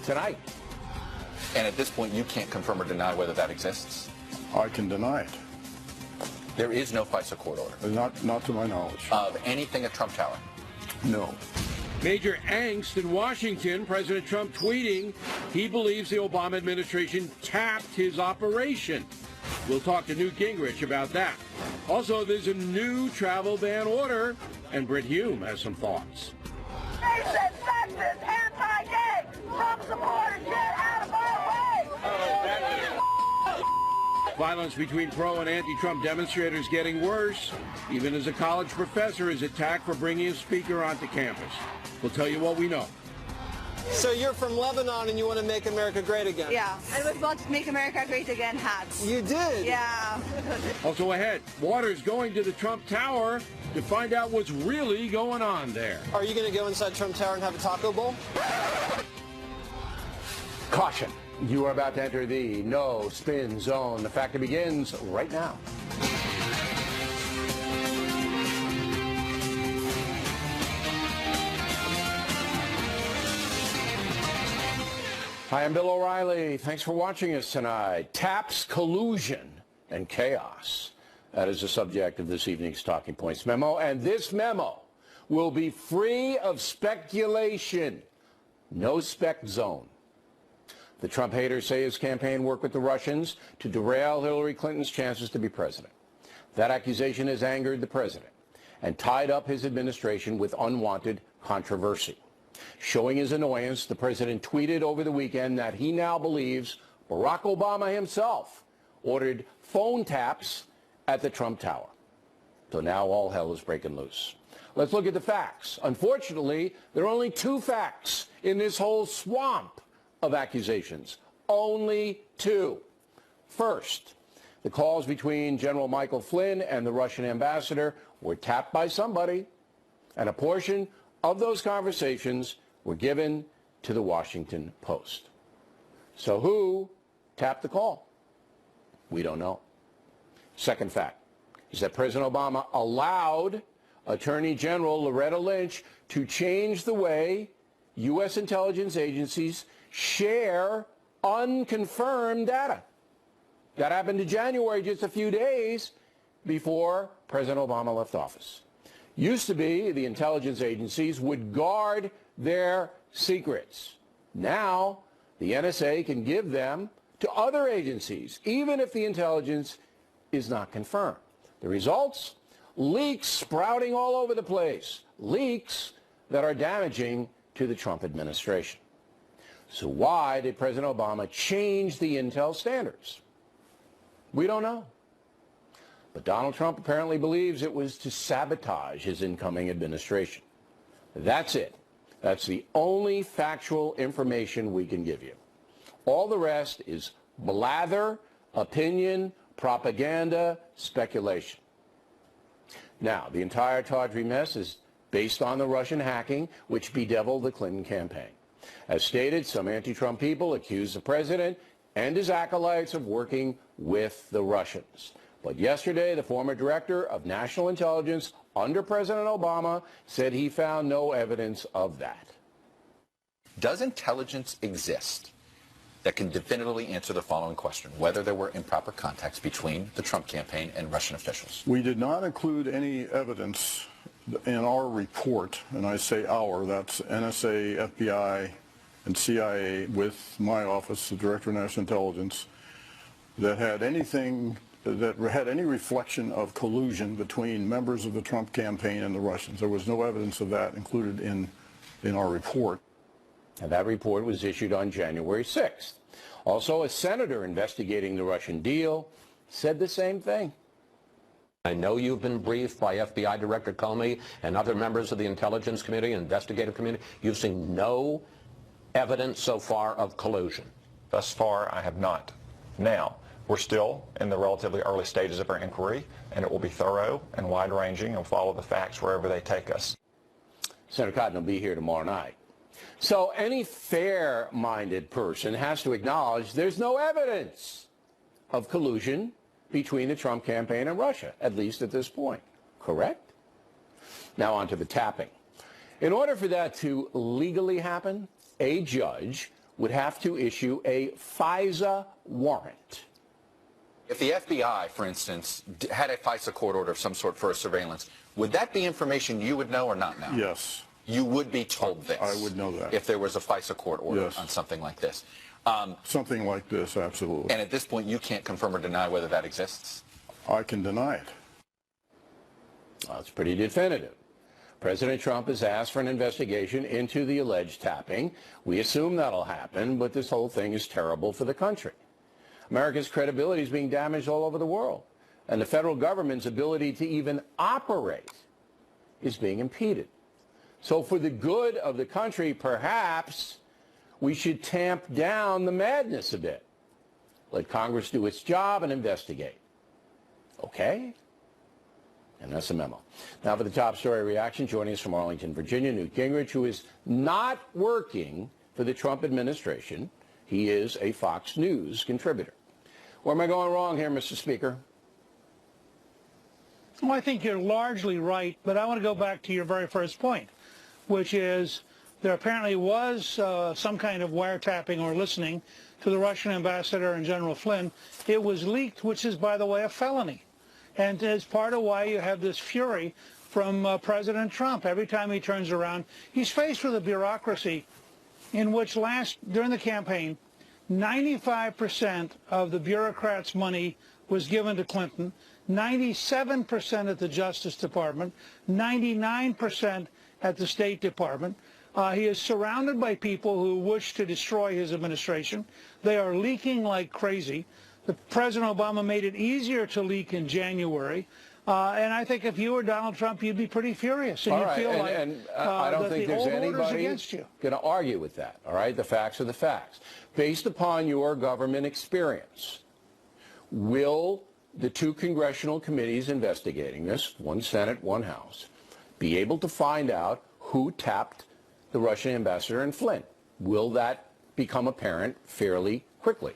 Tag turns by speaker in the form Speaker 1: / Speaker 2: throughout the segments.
Speaker 1: tonight.
Speaker 2: And at this point, you can't confirm or deny whether that exists?
Speaker 3: I can deny it.
Speaker 2: There is no FISA court order?
Speaker 3: Not to my knowledge.
Speaker 2: Of anything at Trump Tower?
Speaker 3: No.
Speaker 4: Major angst in Washington. President Trump tweeting he believes the Obama administration tapped his operation. We'll talk to Newt Gingrich about that. Also, there's a new travel ban order, and Brit Hume has some thoughts.
Speaker 5: Nation, sexist, anti-gay, Trump supporters, get out of our way!
Speaker 4: Violence between pro and anti-Trump demonstrators getting worse, even as a college professor is attacked for bringing a speaker onto campus. We'll tell you what we know.
Speaker 6: So you're from Lebanon and you want to make America great again?
Speaker 7: Yeah, I was about to Make America Great Again hats.
Speaker 6: You did?
Speaker 7: Yeah.
Speaker 4: Also ahead, Waters going to the Trump Tower to find out what's really going on there.
Speaker 6: Are you going to go inside Trump Tower and have a taco bowl?
Speaker 1: Caution. You are about to enter the no spin zone. The factor begins right now. Hi, I'm Bill O'Reilly. Thanks for watching us tonight. Taps, collusion, and chaos. That is the subject of this evening's Talking Points memo. And this memo will be free of speculation. No spec zone. The Trump haters say his campaign worked with the Russians to derail Hillary Clinton's chances to be president. That accusation has angered the president and tied up his administration with unwanted controversy. Showing his annoyance, the president tweeted over the weekend that he now believes Barack Obama himself ordered phone taps at the Trump Tower. So now all hell is breaking loose. Let's look at the facts. Unfortunately, there are only two facts in this whole swamp of accusations. Only two. First, the calls between General Michael Flynn and the Russian ambassador were tapped by somebody, and a portion of those conversations were given to the Washington Post. So who tapped the call? We don't know. Second fact is that President Obama allowed Attorney General Loretta Lynch to change the way U.S. intelligence agencies share unconfirmed data. That happened in January, just a few days before President Obama left office. Used to be the intelligence agencies would guard their secrets. Now, the NSA can give them to other agencies, even if the intelligence is not confirmed. The results? Leaks sprouting all over the place. Leaks that are damaging to the Trump administration. So why did President Obama change the intel standards? We don't know. But Donald Trump apparently believes it was to sabotage his incoming administration. That's it. That's the only factual information we can give you. All the rest is blather, opinion, propaganda, speculation. Now, the entire tawdry mess is based on the Russian hacking, which bedeviled the Clinton campaign. As stated, some anti-Trump people accuse the president and his acolytes of working with the Russians. But yesterday, the former director of national intelligence under President Obama said he found no evidence of that.
Speaker 2: Does intelligence exist that can definitively answer the following question, whether there were improper contacts between the Trump campaign and Russian officials?
Speaker 3: We did not include any evidence in our report, and I say our, that's NSA, FBI, and CIA with my office, the Director of National Intelligence, that had anything that had any reflection of collusion between members of the Trump campaign and the Russians. There was no evidence of that included in our report.
Speaker 1: And that report was issued on January 6th. Also, a senator investigating the Russian deal said the same thing.
Speaker 8: I know you've been briefed by FBI Director Comey and other members of the Intelligence Committee, investigative committee. You've seen no evidence so far of collusion.
Speaker 9: Thus far, I have not. Now, we're still in the relatively early stages of our inquiry, and it will be thorough and wide-ranging and follow the facts wherever they take us.
Speaker 1: Senator Cotton will be here tomorrow night. So any fair-minded person has to acknowledge there's no evidence of collusion between the Trump campaign and Russia, at least at this point. Correct? Now on to the tapping. In order for that to legally happen, a judge would have to issue a FISA warrant.
Speaker 2: If the FBI, for instance, had a FISA court order of some sort for a surveillance, would that be information you would know or not know?
Speaker 3: Yes.
Speaker 2: You would be told this.
Speaker 3: I would know that.
Speaker 2: If there was a FISA court order
Speaker 3: Yes.
Speaker 2: on something like this.
Speaker 3: Something like this, absolutely.
Speaker 2: And at this point, you can't confirm or deny whether that exists?
Speaker 3: I can deny it.
Speaker 1: Well, it's pretty definitive. President Trump has asked for an investigation into the alleged tapping. We assume that'll happen, but this whole thing is terrible for the country. America's credibility is being damaged all over the world, and the federal government's ability to even operate is being impeded. So for the good of the country, perhaps we should tamp down the madness a bit. Let Congress do its job and investigate. Okay? And that's the memo. Now for the top story reaction, joining us from Arlington, Virginia, Newt Gingrich, who is not working for the Trump administration. He is a Fox News contributor. Where am I going wrong here, Mr. Speaker?
Speaker 10: Well, I think you're largely right, but I want to go back to your very first point, which is there apparently was some kind of wiretapping or listening to the Russian ambassador and General Flynn. It was leaked, which is, by the way, a felony. And it's part of why you have this fury from President Trump. Every time he turns around, he's faced with a bureaucracy in which during the campaign, 95% of the bureaucrats' money was given to Clinton, 97% at the Justice Department, 99% at the State Department. He is surrounded by people who wish to destroy his administration. They are leaking like crazy. President Obama made it easier to leak in January. And I think if you were Donald Trump, you'd be pretty furious. And you'd feel like
Speaker 1: I don't think there's anybody going to argue with that. All right? The facts are the facts. Based upon your government experience, will the two congressional committees investigating this, one Senate, one House, be able to find out who tapped the Russian ambassador and Flynn? Will that become apparent fairly quickly?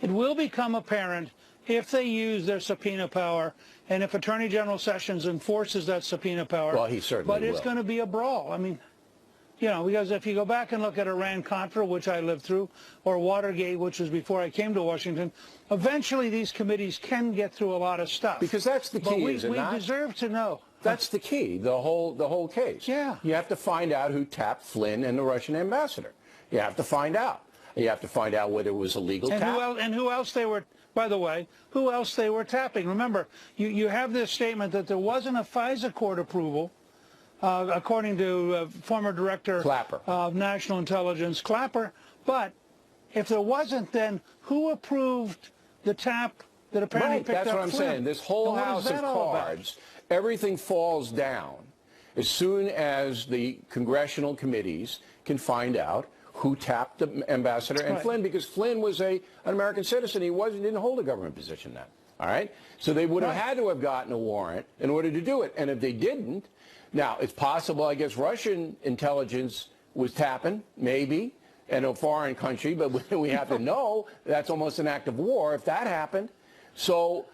Speaker 10: It will become apparent if they use their subpoena power and if Attorney General Sessions enforces that subpoena power.
Speaker 1: Well, he certainly will.
Speaker 10: But it's going to be a brawl. I mean, you know, because if you go back and look at Iran-Contra, which I lived through, or Watergate, which was before I came to Washington, eventually these committees can get through a lot of stuff.
Speaker 1: Because that's the key, is it not?
Speaker 10: We deserve to know.
Speaker 1: That's the key, the whole case.
Speaker 10: Yeah.
Speaker 1: You have to find out who tapped Flynn and the Russian ambassador. You have to find out. You have to find out whether it was a legal tap.
Speaker 10: And who else they were, by the way, who else they were tapping. Remember, you have this statement that there wasn't a FISA court approval, according to former Director
Speaker 1: Clapper
Speaker 10: of National Intelligence, Clapper. But if there wasn't, then who approved the tap that apparently picked up
Speaker 1: Flynn? That's what I'm saying. This whole house of cards, everything falls down as soon as the congressional committees can find out who tapped the ambassador and Flynn, because Flynn was an American citizen. He didn't hold a government position then. All right? So they would have had to have gotten a warrant in order to do it. And if they didn't, now it's possible, I guess, Russian intelligence was tapping, maybe, in a foreign country, but we have to know that's almost an act of war if that happened. So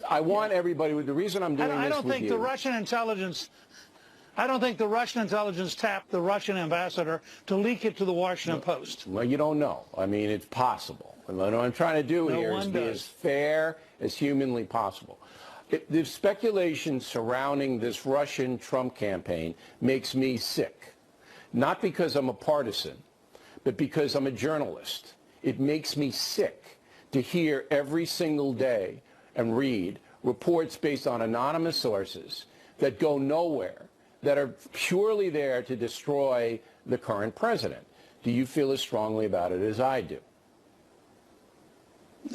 Speaker 1: I want everybody, the reason I'm doing this with you.
Speaker 10: I don't think the Russian intelligence tapped the Russian ambassador to leak it to the Washington Post.
Speaker 1: Well, you don't know. I mean, it's possible. And what I'm trying to do here is be as fair as humanly possible. The speculation surrounding this Russian Trump campaign makes me sick. Not because I'm a partisan, but because I'm a journalist. It makes me sick to hear every single day and read reports based on anonymous sources that go nowhere, that are purely there to destroy the current president. Do you feel as strongly about it as I do?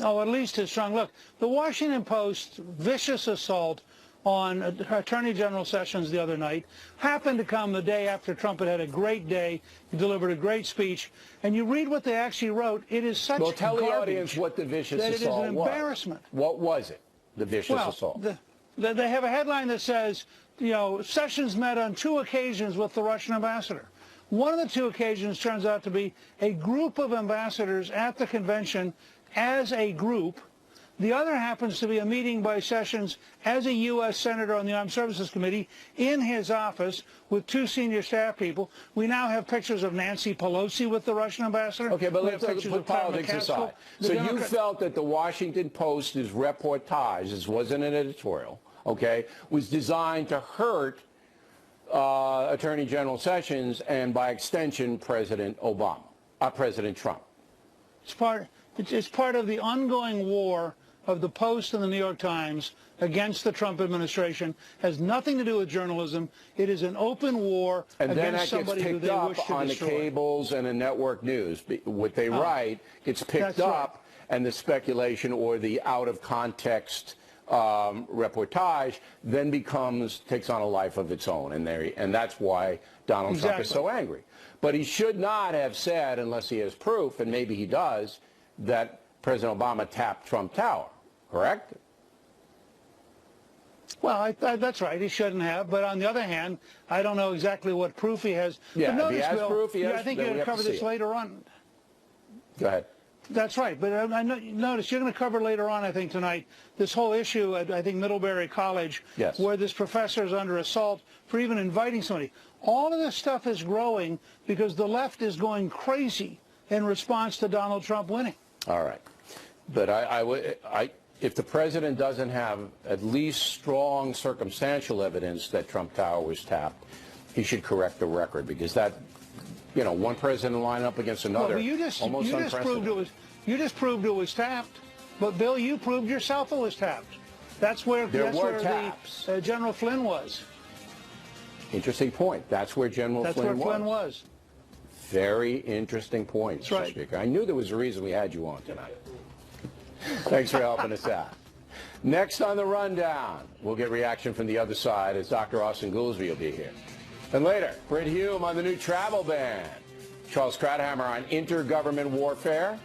Speaker 10: Oh, at least as strong. Look, the Washington Post's vicious assault on Attorney General Sessions the other night happened to come the day after Trump had a great day. He delivered a great speech. And you read what they actually wrote. It is such garbage.
Speaker 1: Well, tell the audience what the vicious assault was.
Speaker 10: That it is an embarrassment.
Speaker 1: What was it, the vicious assault?
Speaker 10: They have a headline that says, you know, Sessions met on 2 occasions with the Russian ambassador. One of the 2 occasions turns out to be a group of ambassadors at the convention as a group The other happens to be a meeting by Sessions as a U.S. Senator on the Armed Services Committee in his office with 2 senior staff people. We now have pictures of Nancy Pelosi with the Russian ambassador.
Speaker 1: Okay, but
Speaker 10: we
Speaker 1: let's
Speaker 10: have
Speaker 1: put
Speaker 10: pictures of
Speaker 1: politics
Speaker 10: Pat
Speaker 1: aside.
Speaker 10: McCaskill,
Speaker 1: So you felt that the Washington Post's reportage, this wasn't an editorial, okay, was designed to hurt Attorney General Sessions and, by extension, President Trump.
Speaker 10: It's part of the ongoing war of the Post and the New York Times against the Trump administration. Has nothing to do with journalism. It is an open war against somebody who they wish to destroy.
Speaker 1: On the cables and the network news. What they write gets picked up, and the speculation or the out-of-context reportage then takes on a life of its own, and that's why Donald Trump is so angry. But he should not have said, unless he has proof, and maybe he does, that President Obama tapped Trump Tower, correct?
Speaker 10: Well, that's right. He shouldn't have. But on the other hand, I don't know exactly what proof he has.
Speaker 1: Yeah,
Speaker 10: but notice,
Speaker 1: if he has
Speaker 10: Bill,
Speaker 1: proof, he has,
Speaker 10: I think you're going to cover this later on.
Speaker 1: Go ahead.
Speaker 10: That's right. But I notice you're going to cover later on, I think, tonight, this whole issue at, I think, Middlebury College, where this professor is under assault for even inviting somebody. All of this stuff is growing because the left is going crazy in response to Donald Trump winning.
Speaker 1: All right. But if the president doesn't have at least strong circumstantial evidence that Trump Tower was tapped, he should correct the record, because that, one president lined up against another, almost unprecedented.
Speaker 10: You just proved it was tapped, but Bill, you proved yourself it was tapped. That's where the General Flynn was.
Speaker 1: Interesting point. That's where Flynn was. Very interesting point, Mr. Speaker. I knew there was a reason we had you on tonight. Thanks for helping us out. Next on the rundown, we'll get reaction from the other side as Dr. Austin Goolsbee will be here. And later, Britt Hume on the new travel ban. Charles Krauthammer on intergovernment warfare.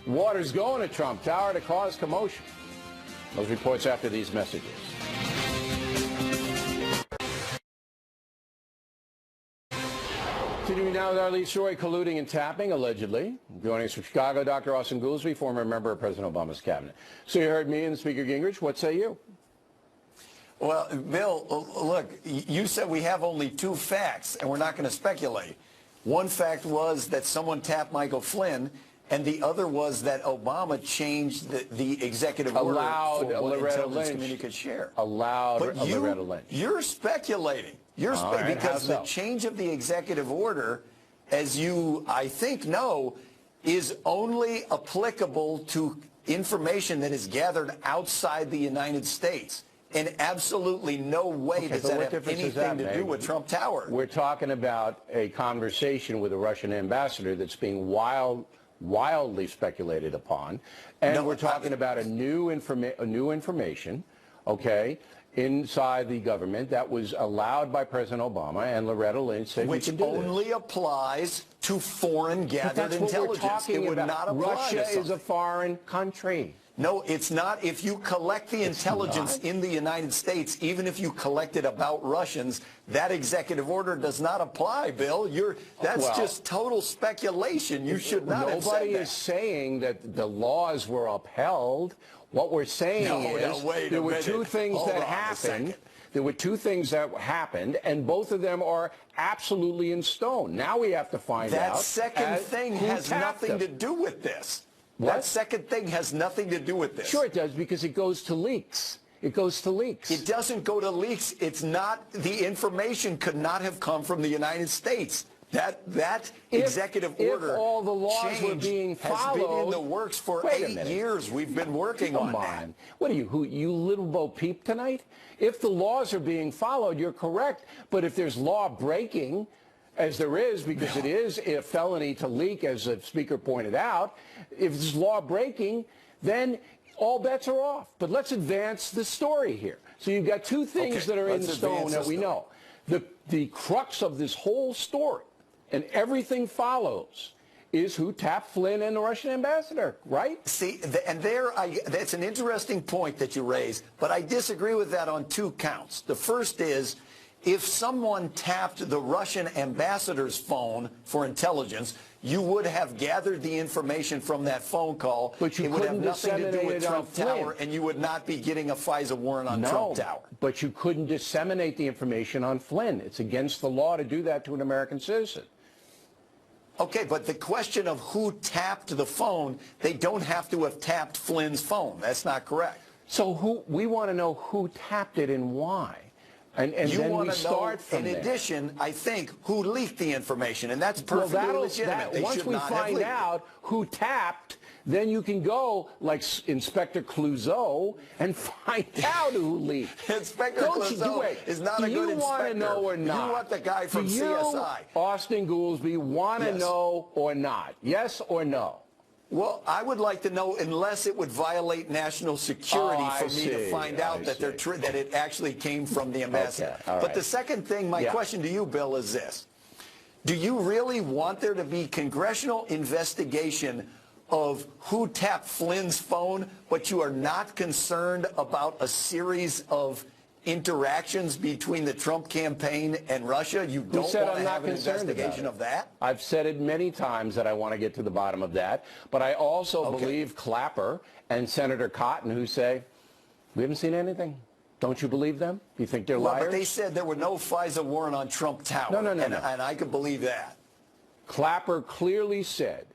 Speaker 1: Water's going to Trump Tower to cause commotion. Those reports after these messages. Continuing now with our lead story, colluding and tapping, allegedly. Joining us from Chicago, Dr. Austin Goolsbee, former member of President Obama's cabinet. So you heard me and Speaker Gingrich. What say you?
Speaker 11: Well, Bill, look, you said we have only 2 facts, and we're not going to speculate. One fact was that someone tapped Michael Flynn, and the other was that Obama changed the executive order for what intelligence community could share.
Speaker 1: Allowed Loretta Lynch.
Speaker 11: You're speculating. You're speculating because the change of the executive order, as you, I think, know, is only applicable to information that is gathered outside the United States. In absolutely no way does that have anything to do with Trump Tower.
Speaker 1: We're talking about a conversation with a Russian ambassador that's being wildly speculated upon, and we're talking about a new information, okay, inside the government that was allowed by President Obama, and Loretta Lynch said
Speaker 11: which only applies to foreign gathered intelligence. It would not apply
Speaker 1: Russia is a foreign country.
Speaker 11: No, it's not. If you collect the intelligence in the United States, even if you collect it about Russians, that executive order does not apply, Bill. That's just total speculation. You should not have said that.
Speaker 1: Nobody is saying that the laws were upheld. What we're saying is there were 2 things that happened. There were 2 things that happened, and both of them are absolutely in stone. Now we have to find out.
Speaker 11: That second thing has nothing to do with this. That second thing has nothing to do with this.
Speaker 1: Sure it does, because it goes to leaks. It goes to leaks.
Speaker 11: It doesn't go to leaks. It's not, the information could not have come from the United States. That executive order
Speaker 1: if all the laws were being followed,
Speaker 11: has been in the works for 8 years. We've been working on that.
Speaker 1: What are you little Bo Peep tonight? If the laws are being followed, you're correct. But if there's law breaking, as there is, because it is a felony to leak, as the Speaker pointed out, if there's law breaking, then all bets are off. But let's advance the story here. So you've got 2 things that are in stone that we know. The crux of this whole story, and everything follows, is who tapped Flynn and the Russian ambassador, right?
Speaker 11: See, and that's an interesting point that you raise, but I disagree with that on 2 counts. The first is, if someone tapped the Russian ambassador's phone for intelligence, you would have gathered the information from that phone call.
Speaker 1: But you
Speaker 11: it would have nothing to do with Trump Tower,
Speaker 1: Flynn.
Speaker 11: and you would not be getting a FISA warrant on Trump Tower.
Speaker 1: But you couldn't disseminate the information on Flynn. It's against the law to do that to an American citizen.
Speaker 11: Okay, but the question of who tapped the phone, they don't have to have tapped Flynn's phone. That's not correct.
Speaker 1: So we want to know who tapped it and why. And
Speaker 11: you
Speaker 1: then
Speaker 11: want
Speaker 1: we
Speaker 11: to
Speaker 1: start
Speaker 11: know,
Speaker 1: from
Speaker 11: in
Speaker 1: there.
Speaker 11: addition, I think, who leaked the information, and that's perfectly legitimate.
Speaker 1: Once we find out who tapped, then you can go like Inspector Clouseau and find out who leaked.
Speaker 11: Inspector Clouseau is not a good inspector.
Speaker 1: Do you want to know or not?
Speaker 11: You want the guy from
Speaker 1: CSI.
Speaker 11: CSI.
Speaker 1: Austin Goolsbee, want to know or not? Yes or no?
Speaker 11: Well, I would like to know, unless it would violate national security for me to find out that that it actually came from the ambassador.
Speaker 1: Okay,
Speaker 11: but the second thing, my question to you, Bill, is this. Do you really want there to be congressional investigation of who tapped Flynn's phone, but you are not concerned about a series of interactions between the Trump campaign and Russia? You don't want to have an investigation of that?
Speaker 1: I've said it many times that I want to get to the bottom of that, but I also believe Clapper and Senator Cotton, who say, we haven't seen anything. Don't you believe them? You think they're liars?
Speaker 11: But they said there were no FISA warrant on Trump Tower.
Speaker 1: No.
Speaker 11: And I could believe that.
Speaker 1: Clapper clearly said,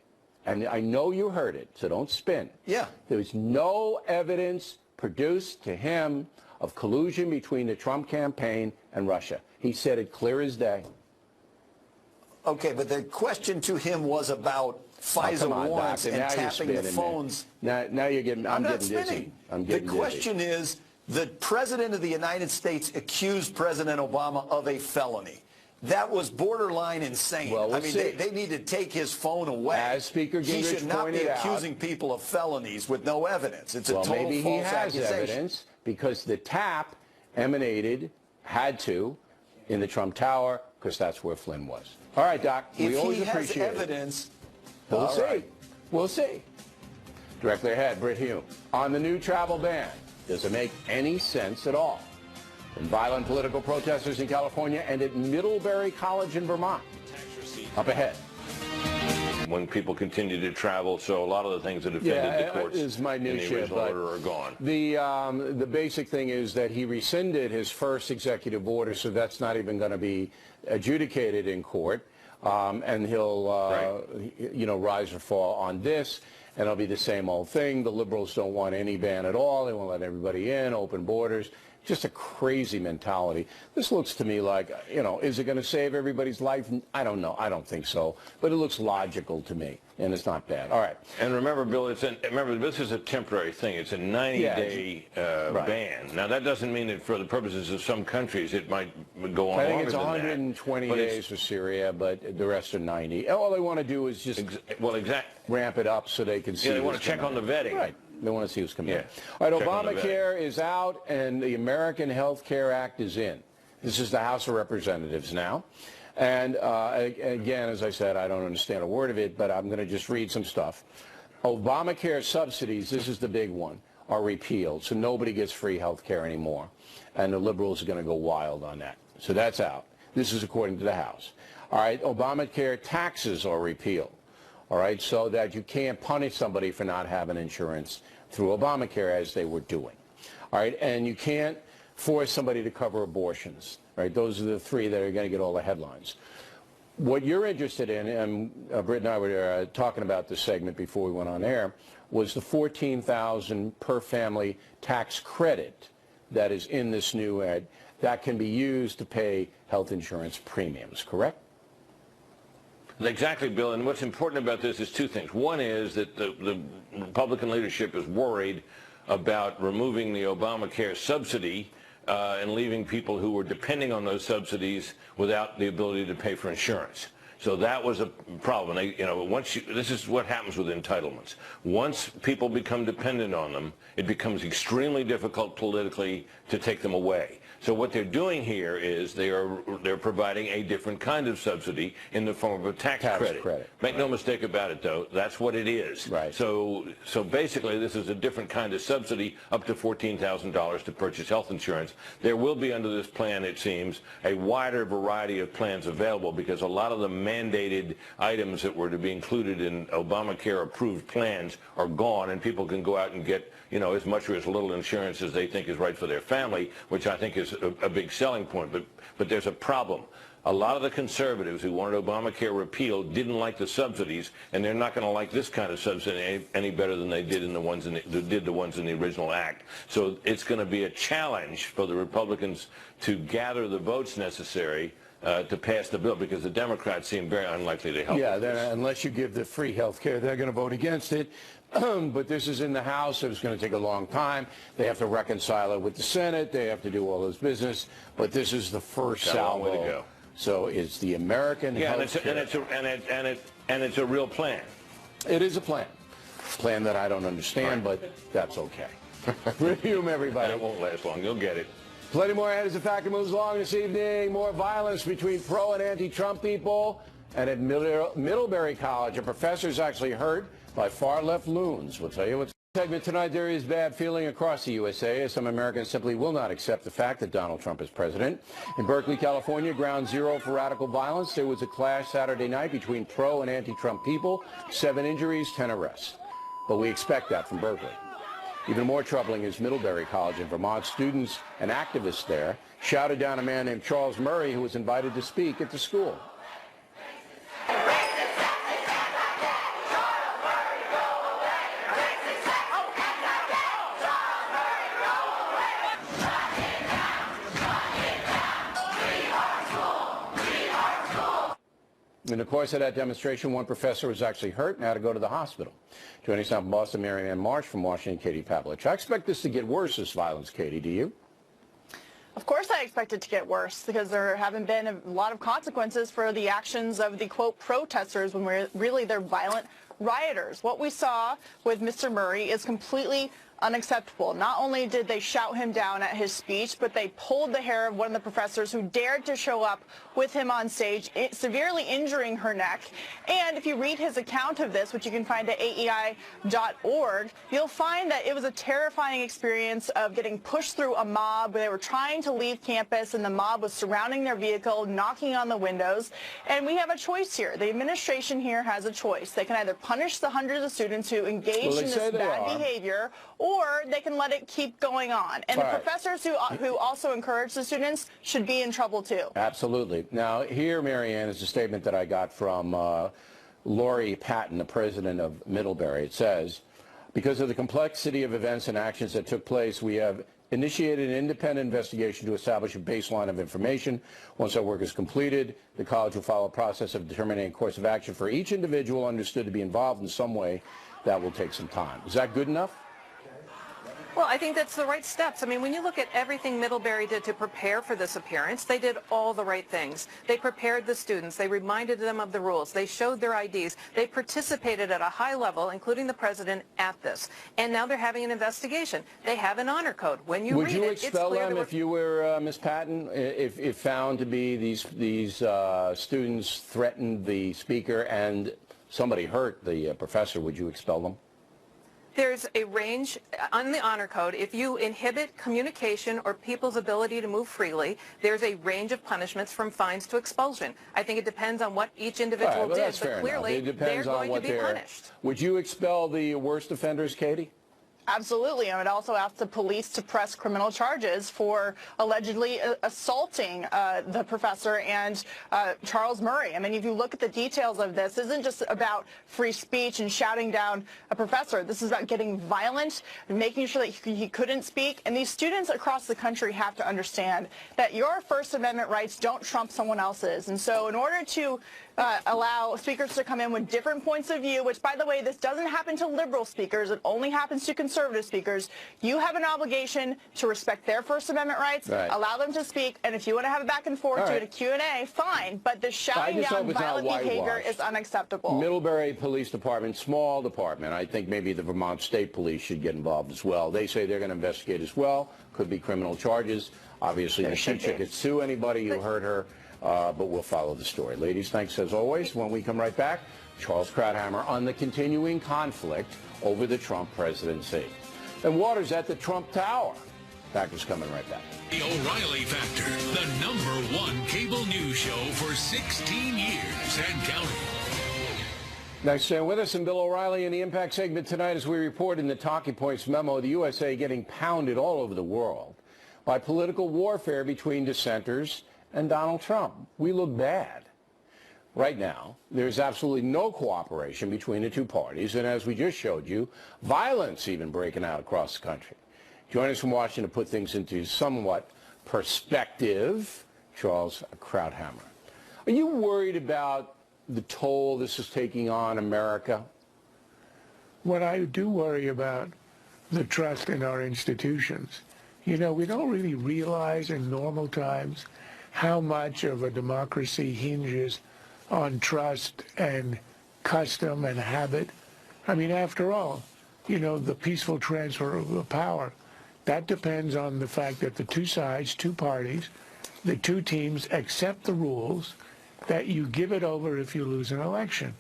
Speaker 1: and I know you heard it, so don't spin.
Speaker 11: Yeah.
Speaker 1: There was no evidence produced to him of collusion between the Trump campaign and Russia. He said it clear as day.
Speaker 11: Okay, but the question to him was about FISA warrants and tapping the phones.
Speaker 1: Now you're getting, I'm getting dizzy.
Speaker 11: The question is, the President of the United States accused President Obama of a felony. That was borderline insane.
Speaker 1: Well,
Speaker 11: I mean, they need to take his phone away.
Speaker 1: As Speaker Gingrich
Speaker 11: he should not be
Speaker 1: pointed out,
Speaker 11: accusing people of felonies with no evidence. It's a total
Speaker 1: maybe
Speaker 11: false
Speaker 1: he has
Speaker 11: accusation.
Speaker 1: evidence because the tap had to, in the Trump Tower, because that's where Flynn was. All right, Doc, we always appreciate it.
Speaker 11: If he has evidence,
Speaker 1: we'll see. We'll see. Directly ahead, Brit Hume. On the new travel ban, does it make any sense at all? From violent political protesters in California and at Middlebury College in Vermont. Up ahead.
Speaker 12: When people continue to travel, so a lot of the things that offended the courts in the original order are gone.
Speaker 1: The basic thing is that he rescinded his first executive order, so that's not even going to be adjudicated in court, and he'll rise or fall on this, and it'll be the same old thing. The liberals don't want any ban at all. They won't let everybody in, open borders. Just a crazy mentality. This looks to me like, is it going to save everybody's life? I don't know. I don't think so. But it looks logical to me, and it's not bad. All right.
Speaker 12: And remember, Bill, remember this is a temporary thing. It's a 90-day ban. Now, that doesn't mean that for the purposes of some countries it might go on longer than that.
Speaker 1: I think it's 120 days for Syria, but the rest are 90. All they want to do is just ramp it up so they can see.
Speaker 12: Yeah, they want to check on the vetting.
Speaker 1: Right. They want to see who's coming in. All right, Obamacare is out, and the American Health Care Act is in. This is the House of Representatives now. And again, as I said, I don't understand a word of it, but I'm going to just read some stuff. Obamacare subsidies, this is the big one, are repealed, so nobody gets free health care anymore. And the liberals are going to go wild on that. So that's out. This is according to the House. All right, Obamacare taxes are repealed. All right, so that you can't punish somebody for not having insurance through Obamacare as they were doing. All right, and you can't force somebody to cover abortions. Right, those are the three that are going to get all the headlines. What you're interested in, and Britt and I were talking about this segment before we went on air, was the $14,000 per family tax credit that is in this new ad that can be used to pay health insurance premiums, correct?
Speaker 12: Exactly, Bill. And what's important about this is two things. One is that the Republican leadership is worried about removing the Obamacare subsidy and leaving people who were depending on those subsidies without the ability to pay for insurance. So that was a problem. This is what happens with entitlements. Once people become dependent on them, it becomes extremely difficult politically to take them away. So what they're doing here is they're providing a different kind of subsidy in the form of a tax credit. Make no mistake about it, though. That's what it is.
Speaker 1: Right.
Speaker 12: So basically, this is a different kind of subsidy, up to $14,000 to purchase health insurance. There will be, under this plan, it seems, a wider variety of plans available, because a lot of the mandated items that were to be included in Obamacare-approved plans are gone, and people can go out and get, as much or as little insurance as they think is right for their family, which I think is a big selling point. But there's a problem. A lot of the conservatives who wanted Obamacare repealed didn't like the subsidies, and they're not going to like this kind of subsidy any better than they did the ones in the original act. So it's going to be a challenge for the Republicans to gather the votes necessary to pass the bill, because the Democrats seem very unlikely to help.
Speaker 1: Yeah, unless you give the free health care, they're going to vote against it. But this is in the House. It's going to take a long time. They have to reconcile it with the Senate. They have to do all this business. But this is the first salvo.
Speaker 12: Way to go.
Speaker 1: So it's the American health care.
Speaker 12: And it's a real plan.
Speaker 1: It is a plan. Plan that I don't understand, but that's okay. Resume, everybody.
Speaker 12: That won't last long. You'll get it.
Speaker 1: Plenty more ahead as the factor moves along this evening. More violence between pro and anti-Trump people. And at Middlebury College, a professor is actually hurt by far-left loons. We'll tell you what's segment tonight. There is bad feeling across the USA as some Americans simply will not accept the fact that Donald Trump is president. In Berkeley, California, ground zero for radical violence. There was a clash Saturday night between pro and anti-Trump people. 7 injuries, 10 arrests. But we expect that from Berkeley. Even more troubling is Middlebury College in Vermont. Students and activists there shouted down a man named Charles Murray, who was invited to speak at the school. In the course of that demonstration, one professor was actually hurt and had to go to the hospital. Joining us now from Boston, Marianne Marsh. From Washington, Katie Pavlich. I expect this to get worse, this violence, Katie. Do you?
Speaker 7: Of course I expect it to get worse, because there haven't been a lot of consequences for the actions of the, quote, protesters when really they're violent rioters. What we saw with Mr. Murray is completely unacceptable. Not only did they shout him down at his speech, but they pulled the hair of one of the professors who dared to show up with him on stage, severely injuring her neck. And if you read his account of this, which you can find at AEI.org, you'll find that it was a terrifying experience of getting pushed through a mob. They were trying to leave campus, and the mob was surrounding their vehicle, knocking on the windows. And we have a choice here. The administration here has a choice. They can either punish the hundreds of students who engaged in this bad behavior, or they can let it keep going on. And the professors who also encourage the students should be in trouble too.
Speaker 1: Absolutely. Now, here, Marianne, is a statement that I got from Lori Patton, the president of Middlebury. It says, because of the complexity of events and actions that took place, we have initiated an independent investigation to establish a baseline of information. Once our work is completed, the college will follow a process of determining a course of action for each individual understood to be involved in some way. That will take some time. Is that good enough?
Speaker 13: Well, I think that's the right steps. I mean, when you look at everything Middlebury did to prepare for this appearance, they did all the right things. They prepared the students. They reminded them of the rules. They showed their IDs. They participated at a high level, including the president, at this. And now they're having an investigation. They have an honor code. When you read it, it's clear. Would you expel them if
Speaker 1: you were Ms. Patton, if found to be these students threatened the speaker and somebody hurt the professor? Would you expel them?
Speaker 13: There's a range on the honor code. If you inhibit communication or people's ability to move freely, there's a range of punishments from fines to expulsion. I think it depends on what each individual did, but clearly they're going to be punished.
Speaker 1: Would you expel the worst offenders, Katie?
Speaker 7: Absolutely. I would also ask the police to press criminal charges for allegedly assaulting the professor and Charles Murray. I mean, if you look at the details of this, it isn't just about free speech and shouting down a professor. This is about getting violent and making sure that he couldn't speak. And these students across the country have to understand that your First Amendment rights don't trump someone else's. And so in order to allow speakers to come in with different points of view, which, by the way, this doesn't happen to liberal speakers. It only happens to conservative speakers. You have an obligation to respect their First Amendment rights, allow them to speak, and if you want to have a back and forth, do it a Q&A, fine. But the shouting down violent behavior is unacceptable.
Speaker 1: Middlebury Police Department, small department. I think maybe the Vermont State Police should get involved as well. They say they're going to investigate as well. Could be criminal charges. Obviously, Nishicha could sue anybody who hurt her. But we'll follow the story. Ladies, thanks as always. When we come right back, Charles Krauthammer on the continuing conflict over the Trump presidency. And Waters at the Trump Tower. Factor's coming right back.
Speaker 14: The O'Reilly Factor, the #1 cable news show for 16 years and counting.
Speaker 1: Nice staying with us, and Bill O'Reilly in the Impact segment tonight as we report in the Talking Points memo, the USA getting pounded all over the world by political warfare between dissenters and Donald Trump. We look bad. Right now, there's absolutely no cooperation between the two parties, and as we just showed you, violence even breaking out across the country. Joining us from Washington to put things into somewhat perspective, Charles Krauthammer. Are you worried about the toll this is taking on America?
Speaker 15: What I do worry about, the trust in our institutions. You know, we don't really realize in normal times how much of a democracy hinges on trust and custom and habit. I mean, after all, you know, the peaceful transfer of power, that depends on the fact that the two sides, two parties, the two teams accept the rules, that you give it over if you lose an election.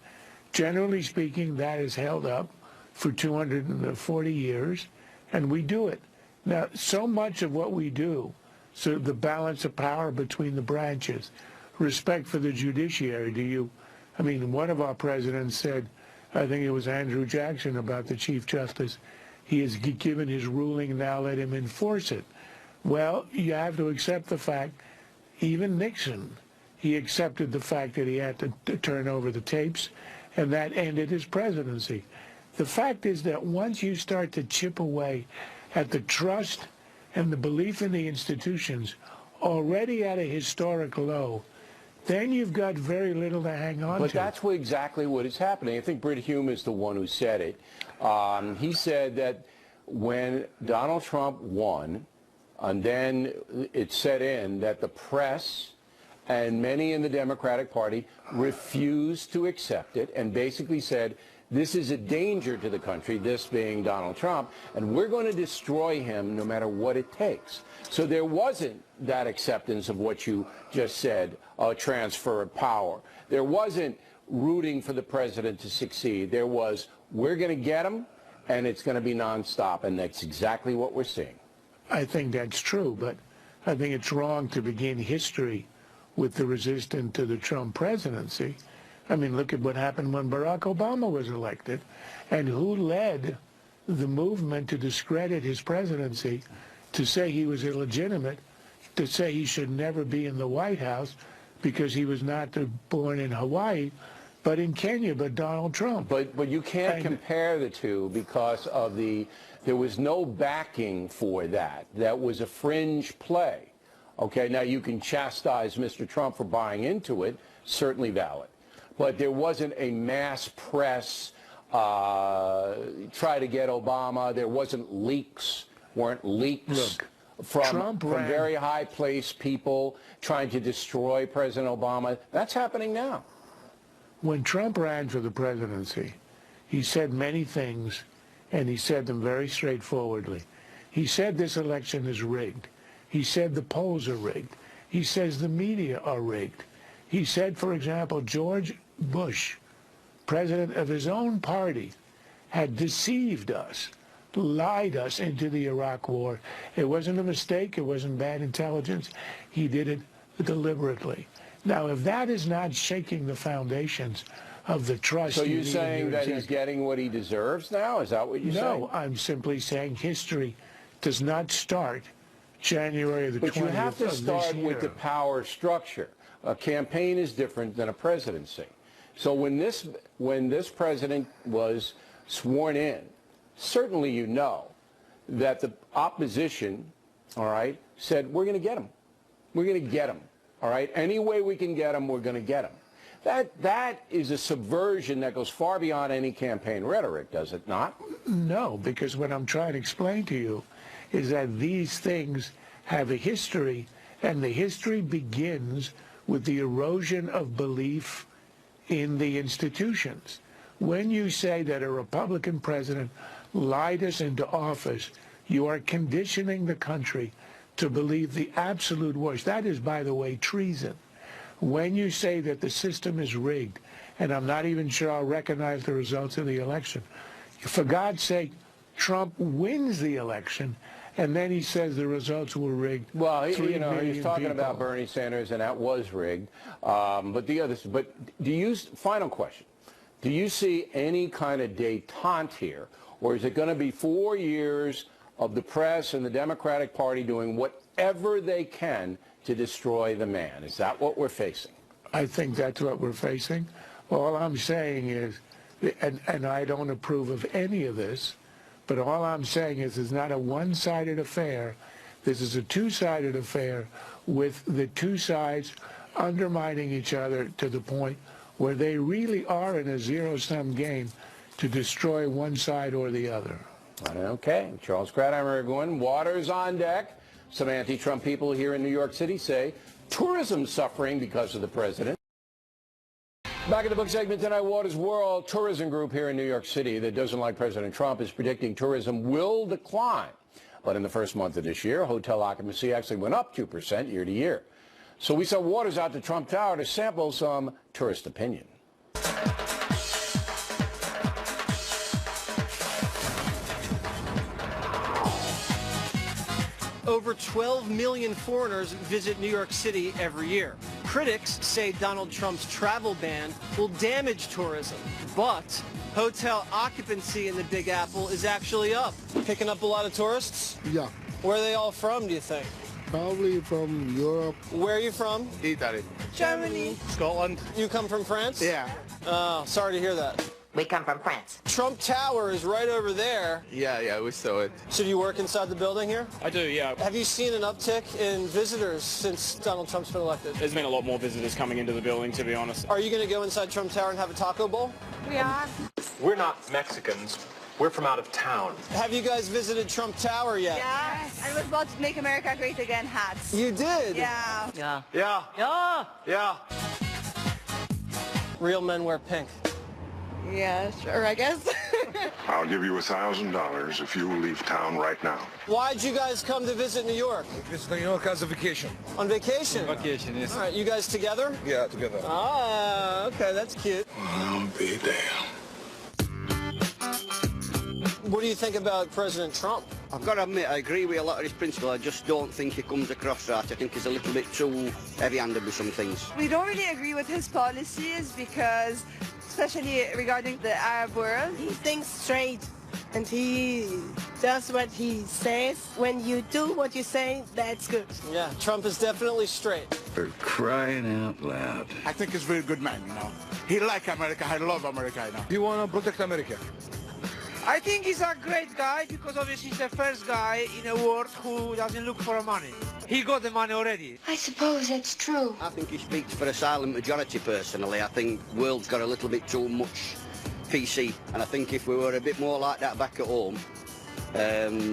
Speaker 15: Generally speaking, that is held up for 240 years, and we do it. Now, so much of what we do, so the balance of power between the branches, respect for the judiciary. I mean, one of our presidents said, I think it was Andrew Jackson, about the Chief Justice, he has given his ruling, now let him enforce it. Well, you have to accept the fact, even Nixon, he accepted the fact that he had to turn over the tapes, and that ended his presidency. The fact is that once you start to chip away at the trust and the belief in the institutions already at a historic low, then you've got very little to hang on to.
Speaker 1: But that's exactly what is happening. I think Brit Hume is the one who said it. He said that when Donald Trump won, and then it set in that the press and many in the Democratic Party refused to accept it and basically said, this is a danger to the country, this being Donald Trump, and we're going to destroy him no matter what it takes. So there wasn't that acceptance of what you just said, a transfer of power. There wasn't rooting for the president to succeed. There was, we're going to get him, and it's going to be nonstop, and that's exactly what we're seeing.
Speaker 15: I think that's true, but I think it's wrong to begin history with the resistance to the Trump presidency. I mean, look at what happened when Barack Obama was elected, and who led the movement to discredit his presidency, to say he was illegitimate, to say he should never be in the White House because he was not born in Hawaii, but in Kenya, but Donald Trump.
Speaker 1: But you can't compare the two because of there was no backing for that. That was a fringe play. Okay, now you can chastise Mr. Trump for buying into it, certainly valid. But there wasn't a mass press try to get Obama. There weren't leaks from very high-placed people trying to destroy President Obama. That's happening now.
Speaker 15: When Trump ran for the presidency, he said many things, and he said them very straightforwardly. He said this election is rigged. He said the polls are rigged. He says the media are rigged. He said, for example, George Bush, president of his own party, had deceived us, lied us into the Iraq war. It wasn't a mistake. It wasn't bad intelligence. He did it deliberately. Now, if that is not shaking the foundations of the trust...
Speaker 1: So you're saying that he's getting what he deserves now? Is that what you're saying?
Speaker 15: No, I'm simply saying history does not start January the 20th of this year.
Speaker 1: But you have to start with the power structure. A campaign is different than a presidency. So when this president was sworn in, certainly you know that the opposition, all right, said, we're going to get him. We're going to get him, all right? Any way we can get him, we're going to get him. That is a subversion that goes far beyond any campaign rhetoric, does it not?
Speaker 15: No, because what I'm trying to explain to you is that these things have a history, and the history begins with the erosion of belief in the institutions. When you say that a Republican president lied us into office, you are conditioning the country to believe the absolute worst. That is, by the way, treason. When you say that the system is rigged, and I'm not even sure I'll recognize the results of the election, for God's sake, Trump wins the election, and then he says the results were rigged.
Speaker 1: Well, he's talking about Bernie Sanders, and that was rigged. But final question. Do you see any kind of détente here, or is it going to be 4 years of the press and the Democratic Party doing whatever they can to destroy the man? Is that what we're facing?
Speaker 15: I think that's what we're facing. All I'm saying is, and I don't approve of any of this, but all I'm saying is it's not a one-sided affair. This is a two-sided affair with the two sides undermining each other to the point where they really are in a zero-sum game to destroy one side or the other.
Speaker 1: Okay. Charles Kratheimer, everyone. Water's on deck. Some anti-Trump people here in New York City say tourism's suffering because of the president. Back in the book segment tonight, Waters World Tourism Group here in New York City that doesn't like President Trump is predicting tourism will decline. But in the first month of this year, hotel occupancy actually went up 2% year to year. So we sent Waters out to Trump Tower to sample some tourist opinion.
Speaker 6: Over 12 million foreigners visit New York City every year. Critics say Donald Trump's travel ban will damage tourism, but hotel occupancy in the Big Apple is actually up. Picking up a lot of tourists?
Speaker 16: Yeah.
Speaker 6: Where are they all from, do you think?
Speaker 16: Probably from Europe.
Speaker 6: Where are you from?
Speaker 16: Italy.
Speaker 6: Germany.
Speaker 16: Scotland.
Speaker 6: You come from France?
Speaker 16: Yeah.
Speaker 6: Oh, sorry to hear that.
Speaker 17: We come from France.
Speaker 6: Trump Tower is right over there.
Speaker 16: Yeah, we saw it.
Speaker 6: So do you work inside the building here?
Speaker 18: I do, yeah.
Speaker 6: Have you seen an uptick in visitors since Donald Trump's been elected?
Speaker 18: There's been a lot more visitors coming into the building, to be honest.
Speaker 6: Are you going to go inside Trump Tower and have a taco bowl?
Speaker 17: We are.
Speaker 19: We're not Mexicans. We're from out of town.
Speaker 6: Have you guys visited Trump Tower yet?
Speaker 20: Yes. I was about to Make America Great Again hats.
Speaker 6: You did?
Speaker 20: Yeah.
Speaker 17: Yeah.
Speaker 19: Yeah.
Speaker 17: Yeah.
Speaker 19: Yeah.
Speaker 6: Real men wear pink.
Speaker 20: Yeah, sure, I guess.
Speaker 21: I'll give you $1,000 if you will leave town right now.
Speaker 6: Why'd you guys come to visit New York?
Speaker 22: Visit New York as a vacation.
Speaker 6: On vacation?
Speaker 22: Vacation, yes.
Speaker 6: All right, you guys together?
Speaker 22: Yeah, together.
Speaker 6: Ah, okay, that's cute.
Speaker 21: I'll be damned.
Speaker 6: What do you think about President Trump?
Speaker 23: I've got to admit, I agree with a lot of his principles. I just don't think he comes across right. I think he's a little bit too heavy-handed with some things.
Speaker 20: We don't really agree with his policies because, especially regarding the Arab world, he thinks straight and he does what he says. When you do what you say, that's good.
Speaker 6: Yeah, Trump is definitely straight.
Speaker 21: For crying out loud.
Speaker 22: I think he's a very good man, He like America. I love America, He want to protect America.
Speaker 24: I think he's a great guy because obviously he's the first guy in the world who doesn't look for money. He got the money already.
Speaker 20: I suppose that's true.
Speaker 23: I think he speaks for a silent majority, personally. I think the world's got a little bit too much PC, and I think if we were a bit more like that back at home, I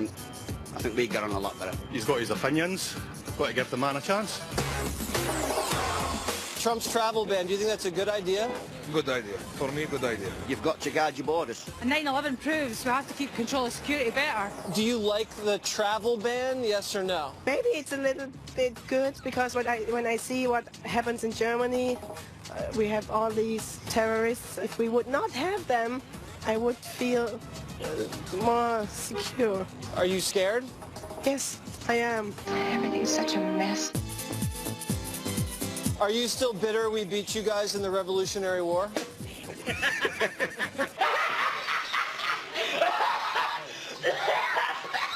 Speaker 23: think we'd get on a lot better.
Speaker 25: He's got his opinions. Got to give the man a chance.
Speaker 6: Trump's travel ban, do you think that's a good idea?
Speaker 22: Good idea. For me, good idea.
Speaker 23: You've got to guard your borders.
Speaker 20: 9/11 proves we have to keep control of security better.
Speaker 6: Do you like the travel ban, yes or no?
Speaker 20: Maybe it's a little bit good because when I see what happens in Germany, we have all these terrorists. If we would not have them, I would feel more secure.
Speaker 6: Are you scared?
Speaker 20: Yes, I am.
Speaker 17: Everything's such a mess.
Speaker 6: Are you still bitter we beat you guys in the Revolutionary War?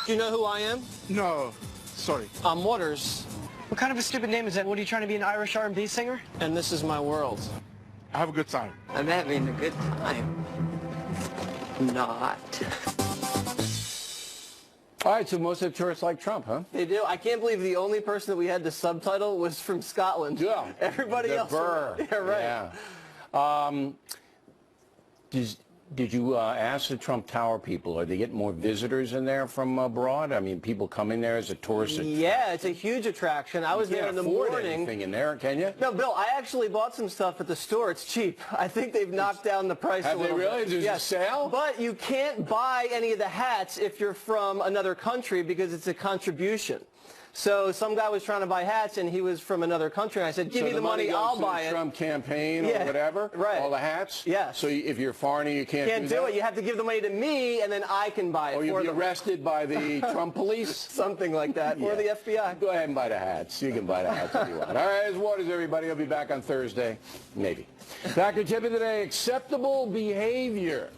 Speaker 6: Do you know who I am?
Speaker 22: No, sorry.
Speaker 6: I'm Waters.
Speaker 24: What kind of a stupid name is that? What are you trying to be, an Irish R&B singer?
Speaker 6: And this is my world.
Speaker 22: Have a good time.
Speaker 17: I'm having a good time. Not.
Speaker 1: All right, so most of the tourists like Trump, huh?
Speaker 6: They do. I can't believe the only person that we had to subtitle was from Scotland.
Speaker 1: Yeah.
Speaker 6: Everybody
Speaker 1: the
Speaker 6: else.
Speaker 1: Burr.
Speaker 6: Yeah, right.
Speaker 1: Yeah. Did you ask the Trump Tower people, are they getting more visitors in there from abroad? I mean, people coming there as a tourist?
Speaker 6: Yeah, it's a huge attraction. I was there in the morning.
Speaker 1: Anything in there, can you?
Speaker 6: No, Bill, I actually bought some stuff at the store. It's cheap. I think they've knocked down the price a little bit.
Speaker 1: Have they really? There's a sale?
Speaker 6: But you can't buy any of the hats if you're from another country because it's a contribution. So some guy was trying to buy hats, and he was from another country. And I said, give me the money, I'll buy it.
Speaker 1: The Trump campaign or whatever?
Speaker 6: Right.
Speaker 1: All the hats?
Speaker 6: Yeah.
Speaker 1: So if you're a foreigner, you can't do
Speaker 6: it. You have to give the money to me, and then I can buy it.
Speaker 1: Or you'll be arrested by the Trump police?
Speaker 6: Something like that. Or the FBI.
Speaker 1: Go ahead and buy the hats. You can buy the hats if you want. All right, as Waters, everybody. I'll be back on Thursday. Maybe. Dr. Tip of the day, acceptable behavior.